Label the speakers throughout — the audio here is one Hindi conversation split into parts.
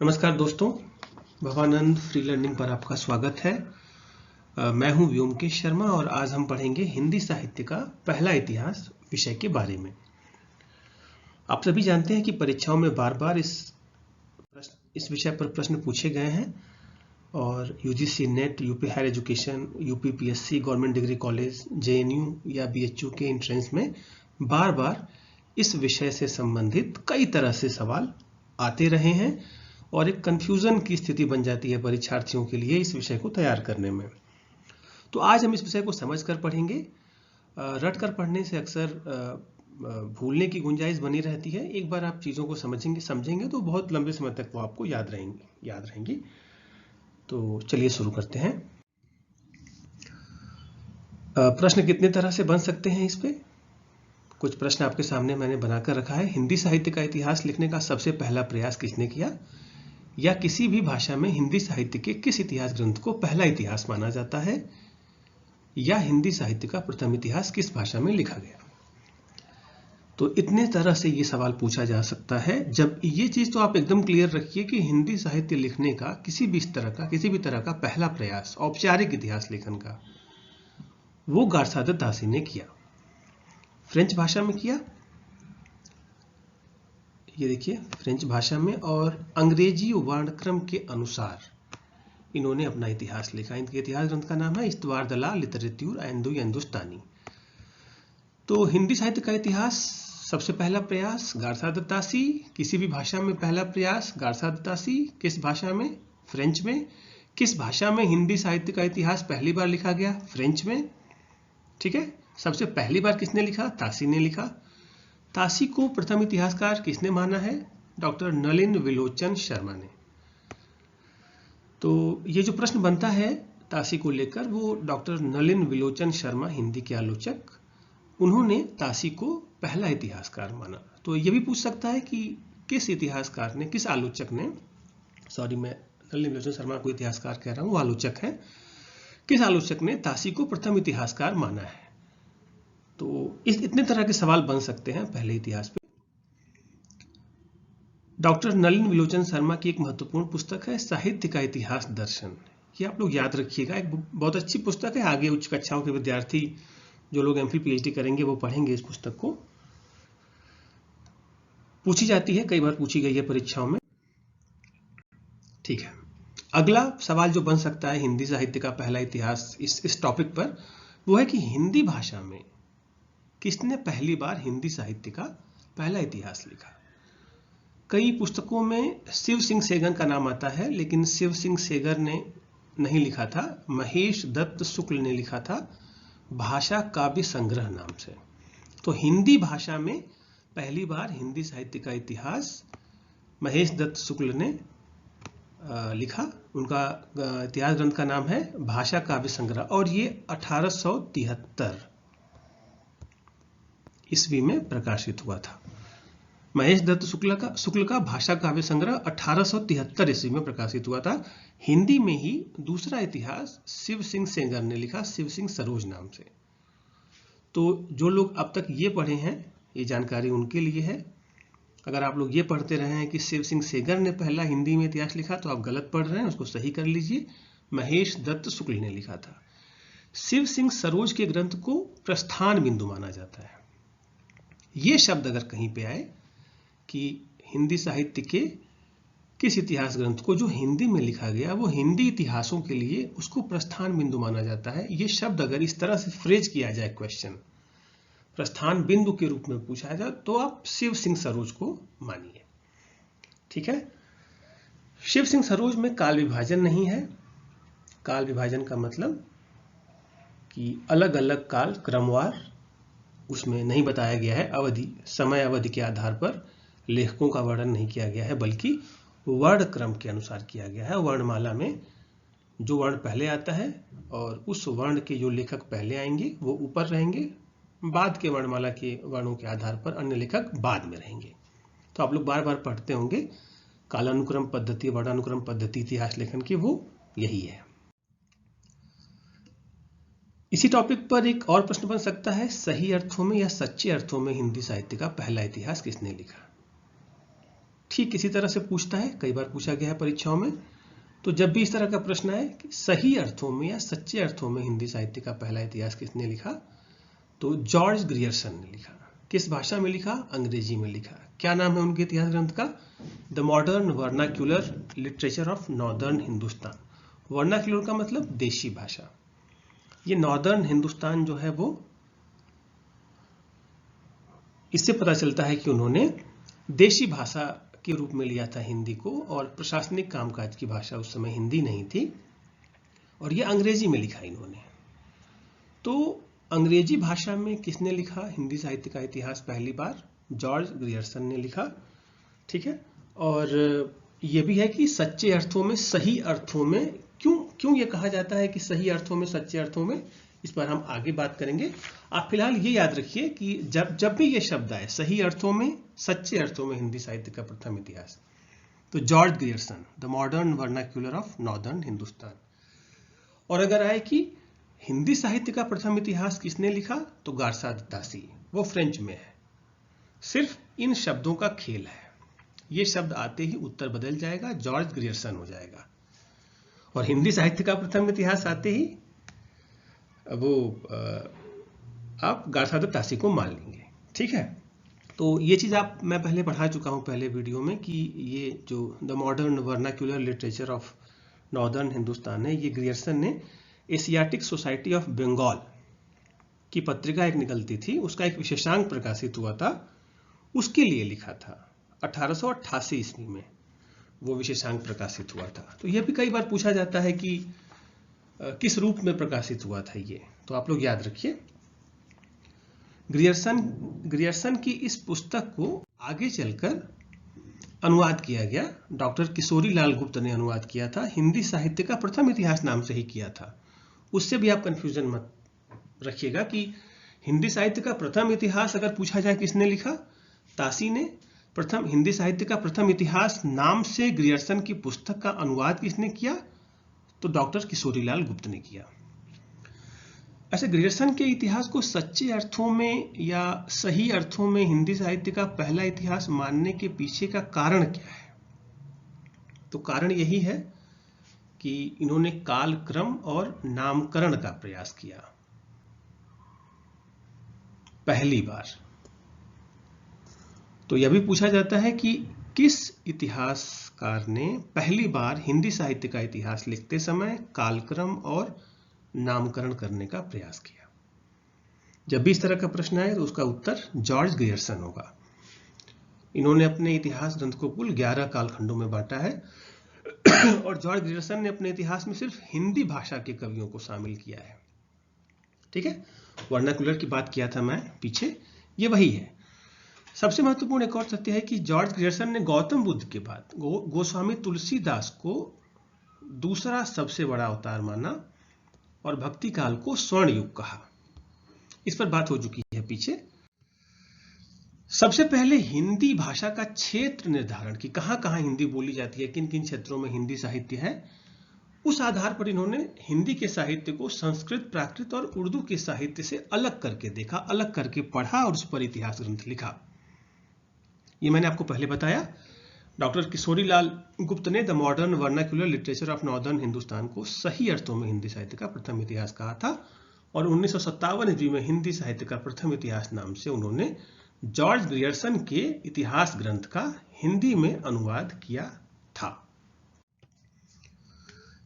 Speaker 1: नमस्कार दोस्तों, भवानंद फ्री लर्निंग पर आपका स्वागत है। मैं हूं व्योमकेश शर्मा और आज हम पढ़ेंगे हिंदी साहित्य का पहला इतिहास विषय के बारे में। आप सभी जानते हैं कि परीक्षाओं में बार बार इस विषय पर प्रश्न पूछे गए हैं और UGC NET, UP higher education, UP PSC, government degree college, JNU या बीएचयू के एंट्रेंस में बार बार इस विषय से संबंधित कई तरह से सवाल आते रहे हैं और एक कंफ्यूजन की स्थिति बन जाती है परीक्षार्थियों के लिए इस विषय को तैयार करने में। तो आज हम इस विषय को समझकर पढ़ेंगे। रट कर पढ़ने से अक्सर भूलने की गुंजाइश बनी रहती है। एक बार आप चीज़ों को समझेंगे तो बहुत लंबे समय तक वो आपको याद रहेंगी। तो चलिए शुरू करते हैं। प्रश्न कितने तरह से बन सकते हैं इस पे? कुछ प्रश्न आपके सामने मैंने बनाकर रखा है। हिंदी साहित्य का इतिहास लिखने का सबसे पहला प्रयास किसने किया? या किसी भी भाषा में हिंदी साहित्य के किस इतिहास ग्रंथ को पहला इतिहास माना जाता है? या हिंदी साहित्य का प्रथम इतिहास किस भाषा में लिखा गया? तो इतने तरह से ये सवाल पूछा जा सकता है। जब ये चीज तो आप एकदम क्लियर रखिए कि हिंदी साहित्य लिखने का किसी भी तरह का पहला प्रयास, औपचारिक इतिहास लेखन का, वो गारसादे तासी ने किया। फ्रेंच भाषा में किया, ये देखिए, फ्रेंच भाषा में, और अंग्रेजी वर्णक्रम के अनुसार इन्होंने अपना इतिहास लिखा। इनके इतिहास ग्रंथ का नाम है इस्तवार द ला लिटरेचर एंड हिंदुस्तानी। तो हिंदी साहित्य का इतिहास सबसे पहला प्रयास गारसादे तासी। किसी भी भाषा में पहला प्रयास गारसादे तासी। किस भाषा में? फ्रेंच में। किस भाषा में हिंदी साहित्य का इतिहास पहली बार लिखा गया? फ्रेंच में। ठीक है, सबसे पहली बार किसने लिखा? तासी ने लिखा। तासी को प्रथम इतिहासकार किसने माना है? डॉक्टर नलिन विलोचन शर्मा ने। तो ये जो प्रश्न बनता है तासी को लेकर, वो डॉक्टर नलिन विलोचन शर्मा, हिंदी के आलोचक, उन्होंने तासी को पहला इतिहासकार माना। तो ये भी पूछ सकता है कि किस इतिहासकार ने, किस आलोचक ने, सॉरी मैं नलिन विलोचन शर्मा को इतिहासकार कह रहा हूँ, वो आलोचक है, किस आलोचक ने तासी को प्रथम इतिहासकार माना है? तो इतने तरह के सवाल बन सकते हैं पहले इतिहास पे। डॉक्टर नलिन विलोचन शर्मा की एक महत्वपूर्ण पुस्तक है साहित्य का इतिहास दर्शन। ये आप लोग याद रखिएगा, एक बहुत अच्छी पुस्तक है। आगे उच्च कक्षाओं के विद्यार्थी, जो लोग एमफिल पीएचडी करेंगे, वो पढ़ेंगे इस पुस्तक को। पूछी जाती है, कई बार पूछी गई है परीक्षाओं में। ठीक है, अगला सवाल जो बन सकता है हिंदी साहित्य का पहला इतिहास इस टॉपिक पर, वो है कि हिंदी भाषा में किसने पहली बार हिंदी साहित्य का पहला इतिहास लिखा? कई पुस्तकों में शिव सिंह सेगर का नाम आता है, लेकिन शिव सिंह सेगर ने नहीं लिखा था, महेश दत्त शुक्ल ने लिखा था, भाषा काव्य संग्रह नाम से। तो हिंदी भाषा में पहली बार हिंदी साहित्य का इतिहास महेश दत्त शुक्ल ने लिखा। उनका इतिहास ग्रंथ का नाम है भाषा काव्य संग्रह, और ये 1873 ईस्वी में प्रकाशित हुआ था। महेश दत्त शुक्ल का भाषा काव्य संग्रह 1873 ईस्वी में प्रकाशित हुआ था। हिंदी में ही दूसरा इतिहास शिव सिंह सेंगर ने लिखा, शिव सिंह सरोज नाम से। तो जो लोग अब तक ये पढ़े हैं, ये जानकारी उनके लिए है। अगर आप लोग ये पढ़ते रहे हैं कि शिव सिंह सेंगर ने पहला हिंदी में इतिहास लिखा, तो आप गलत पढ़ रहे हैं, उसको सही कर लीजिए। महेश दत्त शुक्ल ने लिखा था। शिव सिंह सरोज के ग्रंथ को प्रस्थान बिंदु माना जाता है। ये शब्द अगर कहीं पे आए कि हिंदी साहित्य के किस इतिहास ग्रंथ को जो हिंदी में लिखा गया, वो हिंदी इतिहासों के लिए उसको प्रस्थान बिंदु माना जाता है, ये शब्द अगर इस तरह से फ्रेज किया जाए, क्वेश्चन प्रस्थान बिंदु के रूप में पूछा जाए, तो आप शिव सिंह सरोज को मानिए। ठीक है, शिव सिंह सरोज में काल विभाजन नहीं है। काल विभाजन का मतलब कि अलग अलग काल क्रमवार उसमें नहीं बताया गया है। अवधि, समय अवधि के आधार पर लेखकों का वर्णन नहीं किया गया है, बल्कि वर्ण क्रम के अनुसार किया गया है। वर्णमाला में जो वर्ण पहले आता है और उस वर्ण के जो लेखक पहले आएंगे वो ऊपर रहेंगे, बाद के वर्णमाला के वर्णों के आधार पर अन्य लेखक बाद में रहेंगे। तो आप लोग बार बार पढ़ते होंगे कालानुक्रम पद्धति, वर्णानुक्रम पद्धति इतिहास लेखन की, वो यही है। इसी टॉपिक पर एक और प्रश्न बन सकता है, सही अर्थों में या सच्चे अर्थों में हिंदी साहित्य का पहला इतिहास किसने लिखा? ठीक इसी तरह से पूछता है, कई बार पूछा गया है परीक्षाओं में। तो जब भी इस तरह का प्रश्न आए कि सही अर्थों में या सच्चे अर्थों में हिंदी साहित्य का पहला इतिहास किसने लिखा, तो जॉर्ज ग्रियर्सन ने लिखा। किस भाषा में लिखा? अंग्रेजी में लिखा। क्या नाम है उनके इतिहास ग्रंथ का? The modern vernacular literature of northern Hindustan. Vernacular का मतलब देशी भाषा। ये नॉर्दर्न हिंदुस्तान जो है वो, इससे पता चलता है कि उन्होंने देशी भाषा के रूप में लिया था हिंदी को, और प्रशासनिक कामकाज की भाषा उस समय हिंदी नहीं थी, और ये अंग्रेजी में लिखा इन्होंने। तो अंग्रेजी भाषा में किसने लिखा हिंदी साहित्य का इतिहास पहली बार? जॉर्ज ग्रियर्सन ने लिखा। ठीक है, और ये भी है कि सच्चे अर्थों में, सही अर्थों में, क्यों ये कहा जाता है कि सही अर्थों में, सच्चे अर्थों में, इस पर हम आगे बात करेंगे। आप फिलहाल ये याद रखिए कि जब भी ये शब्द आए, सही अर्थों में, सच्चे अर्थों में हिंदी साहित्य का प्रथम इतिहास, तो George Grierson, the modern vernacular of northern Hindustan. और अगर आए कि हिंदी साहित्य का प्रथम इतिहास किसने लिखा, तो गारसा द तासी, वो फ्रेंच में है। सिर्फ इन शब्दों का खेल है, ये शब्द आते ही उत्तर बदल जाएगा, जॉर्ज ग्रियर्सन हो जाएगा। और हिंदी साहित्य का प्रथम इतिहास आते ही वो आप गारसा द तासी को मान लेंगे। ठीक है, तो ये चीज मैं पहले पढ़ा चुका हूं पहले वीडियो में कि ये जो the modern vernacular literature of northern Hindustan है, ये ग्रियर्सन ने एशियाटिक सोसाइटी ऑफ बंगाल की पत्रिका एक निकलती थी, उसका एक विशेषांक प्रकाशित हुआ था, उसके लिए लिखा था। 1888 ईस्वी में वो विशेषांक प्रकाशित हुआ था। तो यह भी कई बार पूछा जाता है कि किस रूप में प्रकाशित हुआ था ये, तो आप लोग याद रखिए। ग्रियर्सन की इस पुस्तक को आगे चलकर अनुवाद किया गया, डॉक्टर किशोरी लाल गुप्त ने अनुवाद किया था। हिंदी साहित्य का प्रथम इतिहास नाम से ही किया था। उससे भी आप कंफ्यूजन मत रखिएगा कि हिंदी साहित्य का प्रथम इतिहास अगर पूछा जाए किसने लिखा, तासी ने। प्रथम हिंदी साहित्य का प्रथम इतिहास नाम से ग्रियर्सन की पुस्तक का अनुवाद किसने किया, तो डॉक्टर किशोरीलाल गुप्त ने किया। ऐसे ग्रियर्सन के इतिहास को सच्चे अर्थों में या सही अर्थों में हिंदी साहित्य का पहला इतिहास मानने के पीछे का कारण क्या है? तो कारण यही है कि इन्होंने कालक्रम और नामकरण का प्रयास किया पहली बार। तो यह भी पूछा जाता है कि किस इतिहासकार ने पहली बार हिंदी साहित्य का इतिहास लिखते समय कालक्रम और नामकरण करने का प्रयास किया। जब भी इस तरह का प्रश्न आए तो उसका उत्तर जॉर्ज ग्रियर्सन होगा। इन्होंने अपने इतिहास ग्रंथ को कुल 11 कालखंडों में बांटा है और जॉर्ज ग्रियर्सन ने अपने इतिहास में सिर्फ हिंदी भाषा के कवियों को शामिल किया है। ठीक है, वर्नाक्यूलर की बात किया था मैं पीछे, ये वही है। सबसे महत्वपूर्ण एक और तथ्य है कि जॉर्ज ग्रियर्सन ने गौतम बुद्ध के बाद गोस्वामी तुलसीदास को दूसरा सबसे बड़ा अवतार माना और भक्ति काल को स्वर्ण युग कहा। इस पर बात हो चुकी है पीछे। सबसे पहले हिंदी भाषा का क्षेत्र निर्धारण की कहां कहां हिंदी बोली जाती है, किन किन क्षेत्रों में हिंदी साहित्य है, उस आधार पर इन्होंने हिंदी के साहित्य को संस्कृत, प्राकृत और उर्दू के साहित्य से अलग करके देखा, अलग करके पढ़ा और उस पर इतिहास ग्रंथ लिखा। ये मैंने आपको पहले बताया। डॉक्टर किशोरीलाल गुप्त ने the modern vernacular literature of northern Hindustan को सही अर्थों में हिंदी साहित्य का प्रथम इतिहास कहा था और 1957 ईस्वी में हिंदी साहित्य का प्रथम इतिहास नाम से उन्होंने जॉर्ज ग्रियर्सन के इतिहास ग्रंथ का हिंदी में अनुवाद किया था।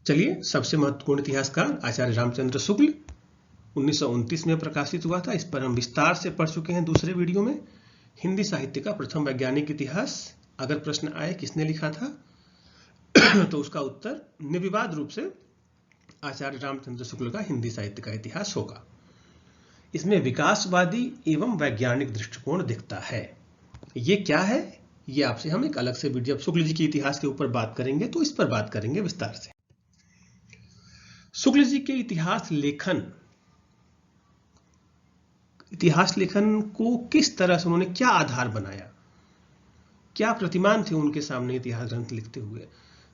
Speaker 1: चलिए, सबसे महत्वपूर्ण इतिहासकार आचार्य रामचंद्र शुक्ल 1929 में प्रकाशित हुआ था। इस पर हम विस्तार से पढ़ चुके हैं दूसरे वीडियो में। हिंदी साहित्य का प्रथम वैज्ञानिक इतिहास, अगर प्रश्न आए किसने लिखा था तो उसका उत्तर निर्विवाद रूप से आचार्य रामचंद्र शुक्ल का हिंदी साहित्य का इतिहास होगा। इसमें विकासवादी एवं वैज्ञानिक दृष्टिकोण दिखता है। ये क्या है, ये आपसे हम एक अलग से वीडियो, शुक्ल जी के इतिहास के ऊपर बात करेंगे तो इस पर बात करेंगे विस्तार से। शुक्ल जी के इतिहास लेखन को किस तरह से उन्होंने क्या आधार बनाया, क्या प्रतिमान थे उनके सामने इतिहास ग्रंथ लिखते हुए।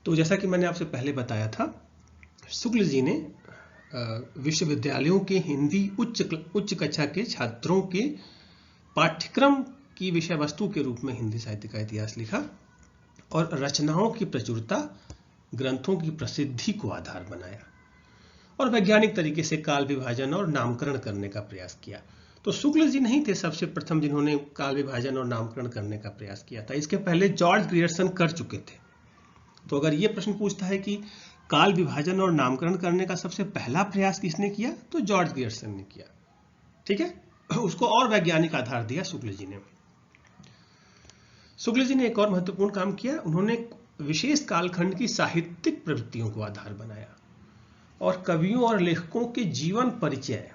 Speaker 1: तो जैसा कि मैंने आपसे पहले बताया था, शुक्ल जी ने विश्वविद्यालयों के हिंदी उच्च कक्षा के छात्रों के पाठ्यक्रम की विषय वस्तु के रूप में हिंदी साहित्य का इतिहास लिखा और रचनाओं की प्रचुरता ग्रंथों की प्रसिद्धि को आधार बनाया और वैज्ञानिक तरीके से काल विभाजन और नामकरण करने का प्रयास किया। तो शुक्ल जी नहीं थे सबसे प्रथम जिन्होंने काल विभाजन और नामकरण करने का प्रयास किया था, इसके पहले जॉर्ज ग्रियर्सन कर चुके थे। तो अगर ये प्रश्न पूछता है कि काल विभाजन और नामकरण करने का सबसे पहला प्रयास किसने किया, तो जॉर्ज ग्रियर्सन ने किया। ठीक है, उसको और वैज्ञानिक आधार दिया शुक्ल जी ने। शुक्ल जी ने एक और महत्वपूर्ण काम किया, उन्होंने विशेष कालखंड की साहित्यिक प्रवृत्तियों को आधार बनाया और कवियों और लेखकों के जीवन परिचय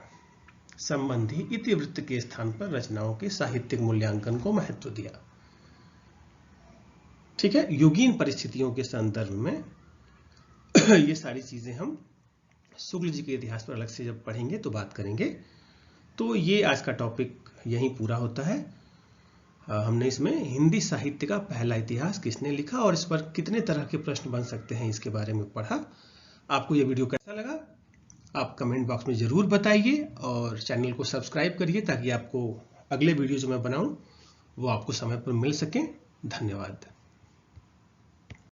Speaker 1: संबंधी इतिवृत्त के स्थान पर रचनाओं के साहित्यिक मूल्यांकन को महत्व दिया। ठीक है, युगीन परिस्थितियों के संदर्भ में ये सारी चीजें हम शुक्ल जी के इतिहास पर अलग से जब पढ़ेंगे तो बात करेंगे। तो ये आज का टॉपिक यहीं पूरा होता है। हमने इसमें हिंदी साहित्य का पहला इतिहास किसने लिखा और इस पर कितने तरह के प्रश्न बन सकते हैं इसके बारे में पढ़ा। आपको ये वीडियो कैसा लगा आप कमेंट बॉक्स में जरूर बताइए और चैनल को सब्सक्राइब करिए ताकि आपको अगले वीडियो जो मैं बनाऊं वो आपको समय पर मिल सके। धन्यवाद।